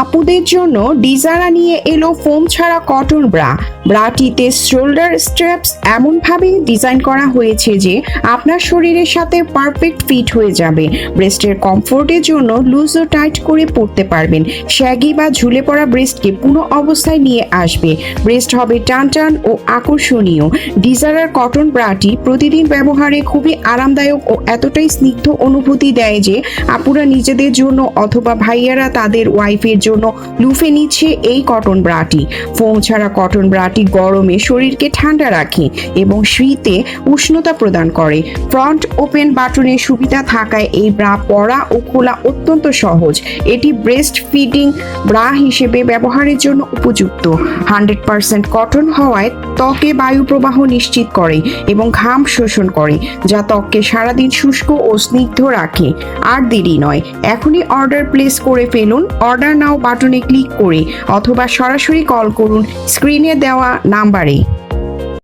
আপুদের জন্য ডিজারা নিয়ে এলো ফোম ছাড়া কটন ব্রা। ব্রাটিতে শোল্ডার স্ট্র্যাপস এমনভাবে ডিজাইন করা হয়েছে যে আপনার শরীরের সাথে পারফেক্ট ফিট হয়ে যাবে। ব্রেস্টের কমফোর্টের জন্য লুজ ও টাইট করে পরতে পারবেন। শ্যাগি বা ঝুলে পড়া ব্রেস্টকে পুরো অবস্থায় নিয়ে আসবে। ব্রেস্ট হবে টান টান ও আকর্ষণীয়। ডিজারার কটন ব্রাটি প্রতিদিন ব্যবহারে খুবই আরামদায়ক ও এতটাই স্নিগ্ধ অনুভূতি দেয় যে আপুরা নিজেদের জন্য অথবা ভাইয়ারা তাদের ওয়াইফের জন্য লুফে নিচ্ছে এই কটন ব্রাটি। ফোম ছাড়া কটন ব্রাটি গরমে শরীরকে ঠান্ডা রাখে এবং শীতে উষ্ণতা প্রদান করে। ফ্রন্ট ওপেন বাটনের সুবিধা থাকায় এই ব্রা পরা ও খোলা অত্যন্ত সহজ। এটি ব্রেস্ট ফিডিং ব্রা হিসেবে ব্যবহারের জন্য উপযুক্ত। 100% কটন হওয়ায় ত্বকে বায়ু প্রবাহ নিশ্চিত করে এবং ঘাম শোষণ করে, যা ত্বককে সারাদিন শুষ্ক ও স্নিগ্ধ রাখে। আর দেরি নয়, এখনই অর্ডার প্লেস করে ফেলুন। অর্ডার নাও বাটনে ক্লিক করে অথবা সরাসরি কল করুন স্ক্রিনে দেওয়া নাম্বারে।